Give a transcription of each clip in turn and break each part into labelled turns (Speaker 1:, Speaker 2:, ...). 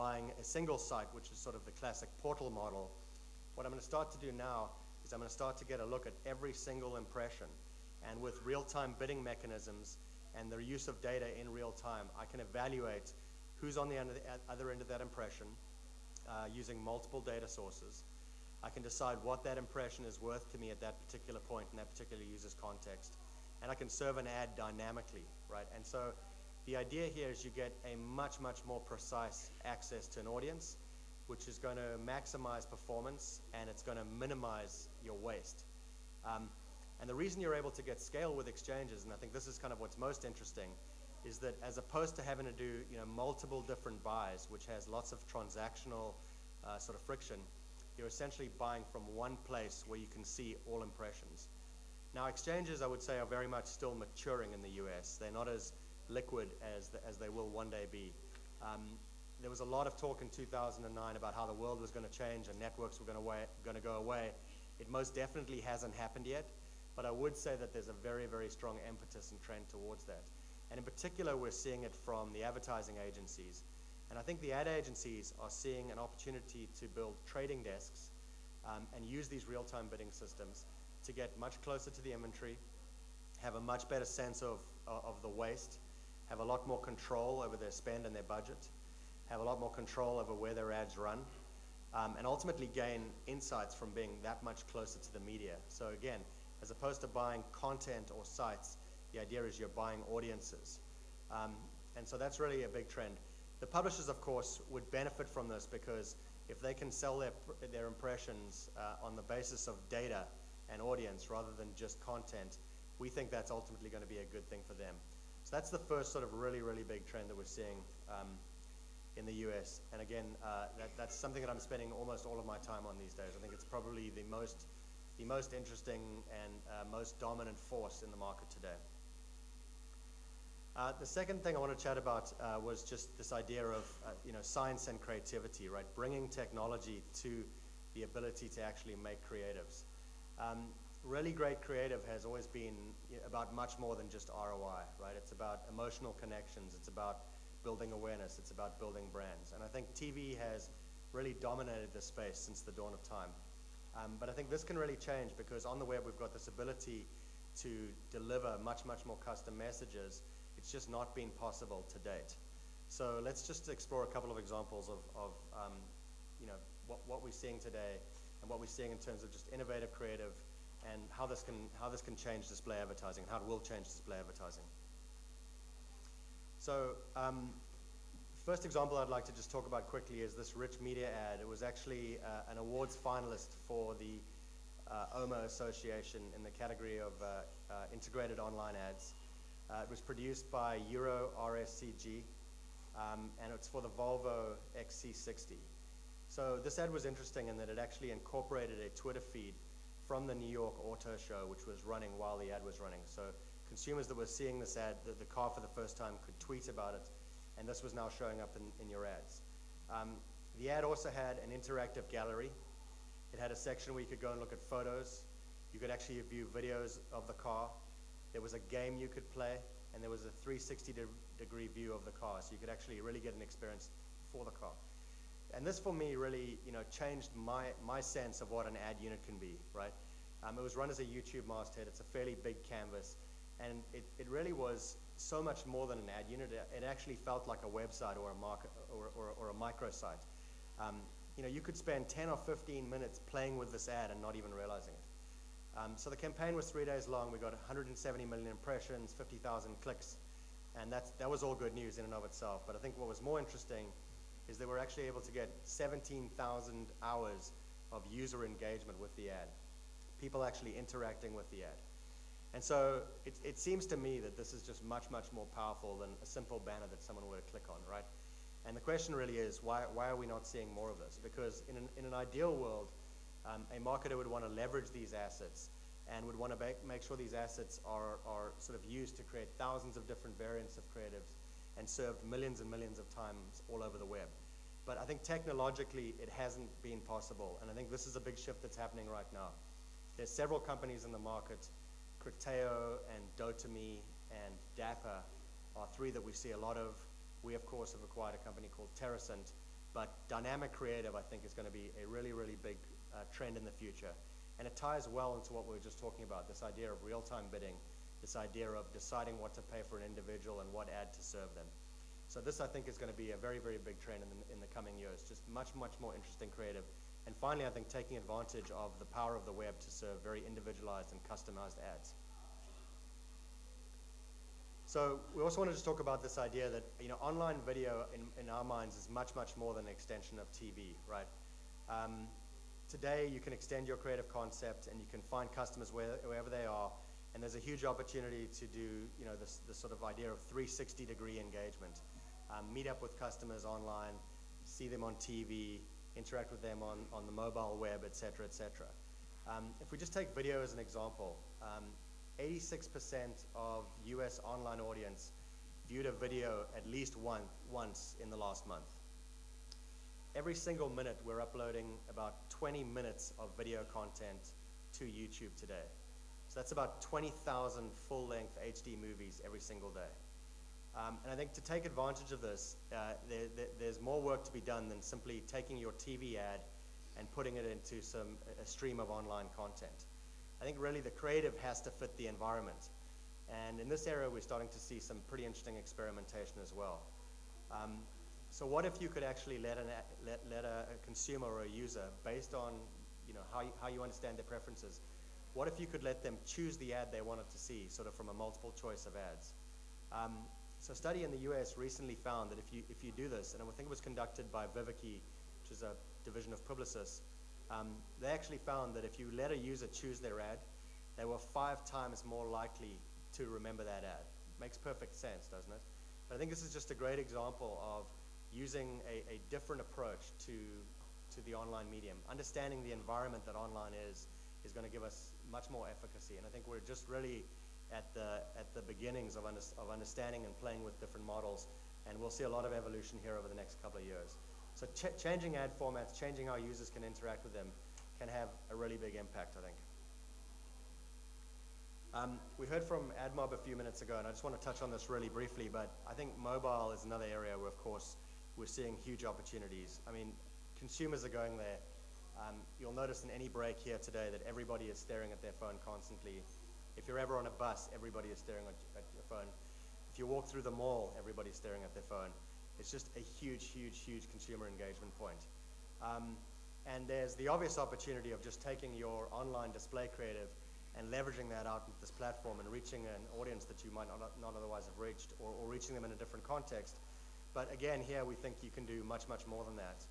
Speaker 1: buying a single site, which is sort of the classic portal model, what I'm going to start to do now is I'm going to start to get a look at every single impression. And with real-time bidding mechanisms and the use of data in real time, I can evaluate who's on the other end of that impression using multiple data sources. I can decide what that impression is worth to me at that particular point in that particular user's context. And I can serve an ad dynamically, right? And so the idea here is you get a much, much more precise access to an audience, which is going to maximize performance, and it's going to minimize your waste. And the reason you're able to get scale with exchanges, and I think this is kind of what's most interesting, is that as opposed to having to do multiple different buys, which has lots of transactional sort of friction, you're essentially buying from one place where you can see all impressions. Now, exchanges, I would say, are very much still maturing in the US. They're not as liquid as they will one day be. There was a lot of talk in 2009 about how the world was going to change and networks were going to go away. It most definitely hasn't happened yet, but I would say that there's a very, very strong impetus and trend towards that. And in particular, we're seeing it from the advertising agencies. And I think the ad agencies are seeing an opportunity to build trading desks and use these real-time bidding systems to get much closer to the inventory, have a much better sense of the waste, have a lot more control over their spend and their budget, have a lot more control over where their ads run, and ultimately gain insights from being that much closer to the media. So again, as opposed to buying content or sites, the idea is you're buying audiences. And so that's really a big trend. The publishers, of course, would benefit from this because if they can sell their impressions on the basis of data and audience rather than just content, we think that's ultimately going to be a good thing for them. So that's the first sort of really, really big trend that we're seeing in the US. And again, that's something that I'm spending almost all of my time on these days. I think it's probably the most interesting and most dominant force in the market today. The second thing I want to chat about was just this idea of science and creativity, right? Bringing technology to the ability to actually make creatives. Really great creative has always been about much more than just ROI, right? It's about emotional connections. It's about building awareness. It's about building brands. And I think TV has really dominated this space since the dawn of time. But I think this can really change because on the web we've got this ability to deliver much, much more custom messages. It's just not been possible to date. So let's just explore a couple of examples of what we're seeing today and what we're seeing in terms of just innovative creative and how this can change display advertising and how it will change display advertising. So first example I'd like to just talk about quickly is this Rich Media ad. It was actually an awards finalist for the OMA Association in the category of integrated online ads. It was produced by Euro RSCG, and it's for the Volvo XC60. So this ad was interesting in that it actually incorporated a Twitter feed from the New York Auto Show, which was running while the ad was running. So consumers that were seeing this ad, the car for the first time, could tweet about it, and this was now showing up in your ads. The ad also had an interactive gallery. It had a section where you could go and look at photos. You could actually view videos of the car. There was a game you could play, and there was a 360-degree view of the car, so you could actually really get an experience for the car. And this, for me, really changed my sense of what an ad unit can be, right? It was run as a YouTube masthead. It's a fairly big canvas, and it really was so much more than an ad unit. It actually felt like a website or a microsite. You could spend 10 or 15 minutes playing with this ad and not even realizing it. So the campaign was 3 days long. We got 170 million impressions, 50,000 clicks, and that was all good news in and of itself. But I think what was more interesting is they were actually able to get 17,000 hours of user engagement with the ad, people actually interacting with the ad. And so it seems to me that this is just much, much more powerful than a simple banner that someone were to click on, right? And the question really is, why are we not seeing more of this? Because in an ideal world, a marketer would want to leverage these assets and would want to make sure these assets are sort of used to create thousands of different variants of creatives and served millions and millions of times all over the web. But I think technologically it hasn't been possible, and I think this is a big shift that's happening right now. There's several companies in the market. Criteo and Dotami and Dapper are three that we see a lot of. We, of course, have acquired a company called Terracent, But dynamic creative, I think, is going to be a really, really big trend in the future. And it ties well into what we were just talking about, this idea of real-time bidding, this idea of deciding what to pay for an individual and what ad to serve them. So this, I think, is going to be a very, very big trend in the coming years, just much, much more interesting creative. And finally, I think taking advantage of the power of the web to serve very individualized and customized ads. So we also want to just talk about this idea that, you know, online video in our minds is much, much more than an extension of TV, right? Today, you can extend your creative concept and you can find customers wherever they are, and there's a huge opportunity to do, you know, this sort of idea of 360-degree engagement. Meet up with customers online, see them on TV, interact with them on the mobile web, et cetera, et cetera. If we just take video as an example, 86% of US online audience viewed a video at least once in the last month. Every single minute, we're uploading about 20 minutes of video content to YouTube today. So that's about 20,000 full-length HD movies every single day. And I think to take advantage of this, there's more work to be done than simply taking your TV ad and putting it into a stream of online content. I think really the creative has to fit the environment. And in this area, we're starting to see some pretty interesting experimentation as well. So what if you could actually let a consumer or a user, based on, you know, how you understand their preferences, what if you could let them choose the ad they wanted to see, sort of from a multiple choice of ads? So a study in the US recently found that if you do this, and I think it was conducted by Reviví, which is a division of Publicis, they actually found that if you let a user choose their ad, they were 5 times more likely to remember that ad. Makes perfect sense, doesn't it? But I think this is just a great example of using a different approach to the online medium. Understanding the environment that online is going to give us much more efficacy. And I think we're just really at the beginnings of understanding and playing with different models. And we'll see a lot of evolution here over the next couple of years. So changing ad formats, changing how users can interact with them can have a really big impact, I think. We heard from AdMob a few minutes ago, and I just want to touch on this really briefly, but I think mobile is another area where, of course, we're seeing huge opportunities. I mean, consumers are going there. You'll notice in any break here today that everybody is staring at their phone constantly. If you're ever on a bus, everybody is staring at your phone. If you walk through the mall, everybody's staring at their phone. It's just a huge, huge, huge consumer engagement point. And there's the obvious opportunity of just taking your online display creative and leveraging that out into this platform and reaching an audience that you might not otherwise have reached, or reaching them in a different context. But again, here we think you can do much, much more than that.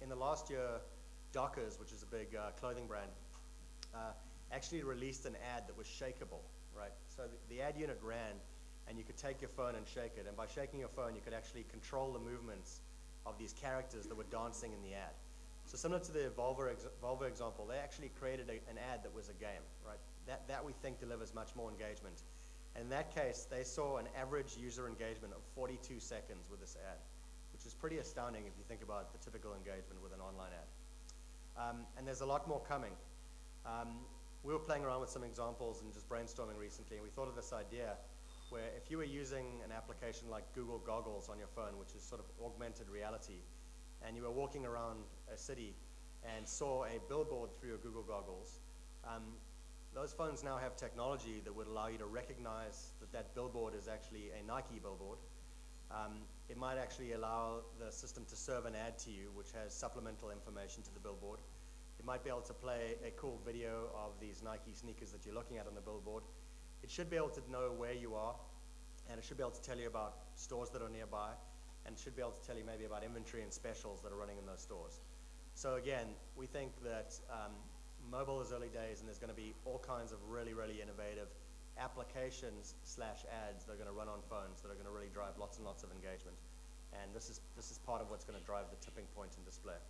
Speaker 1: In the last year, Dockers, which is a big clothing brand, actually released an ad that was shakeable, right? So the ad unit ran, and you could take your phone and shake it. And by shaking your phone, you could actually control the movements of these characters that were dancing in the ad. So similar to the Volvo example, they actually created an ad that was a game, right? That we think delivers much more engagement. And in that case, they saw an average user engagement of 42 seconds with this ad, which is pretty astounding if you think about the typical engagement with an online ad. And there's a lot more coming. We were playing around with some examples and just brainstorming recently, and we thought of this idea where if you were using an application like Google Goggles on your phone, which is sort of augmented reality, and you were walking around a city and saw a billboard through your Google Goggles, those phones now have technology that would allow you to recognize that that billboard is actually a Nike billboard. It might actually allow the system to serve an ad to you, which has supplemental information to the billboard. It might be able to play a cool video of these Nike sneakers that you're looking at on the billboard. It should be able to know where you are, and it should be able to tell you about stores that are nearby, and it should be able to tell you maybe about inventory and specials that are running in those stores. So again, we think that mobile is early days, and there's going to be all kinds of really, really innovative applications / ads that are going to run on phones that are going to really drive lots and lots of engagement. And this is part of what's going to drive the tipping point in display.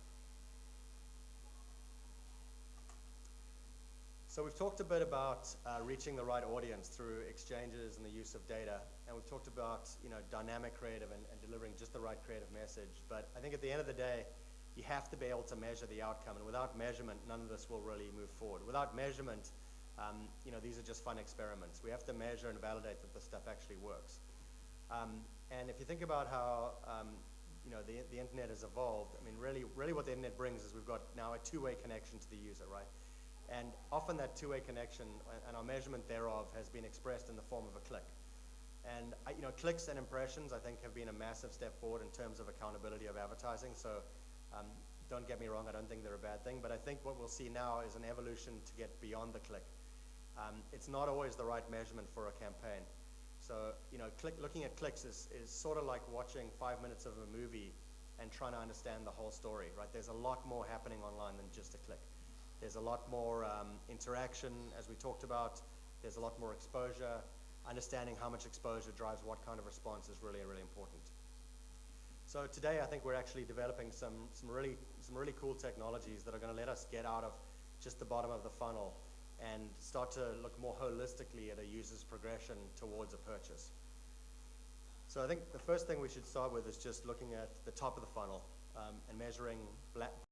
Speaker 1: So we've talked a bit about reaching the right audience through exchanges and the use of data, and we've talked about, you know, dynamic creative and delivering just the right creative message. But I think at the end of the day, you have to be able to measure the outcome, and without measurement, none of this will really move forward. Without measurement, you know, these are just fun experiments. We have to measure and validate that this stuff actually works. And if you think about how the internet has evolved. I mean, really what the internet brings is we've got now a two-way connection to the user, right? And often that two-way connection and our measurement thereof has been expressed in the form of a click. And clicks and impressions, I think, have been a massive step forward in terms of accountability of advertising. So don't get me wrong, I don't think they're a bad thing, but I think what we'll see now is an evolution to get beyond the click. It's not always the right measurement for a campaign. So looking at clicks is sort of like watching 5 minutes of a movie and trying to understand the whole story, right? There's a lot more happening online than just a click. There's a lot more interaction, as we talked about. There's a lot more exposure. Understanding how much exposure drives what kind of response is really, really important. So today, I think we're actually developing some really cool technologies that are going to let us get out of just the bottom of the funnel and start to look more holistically at a user's progression towards a purchase. So I think the first thing we should start with is just looking at the top of the funnel and measuring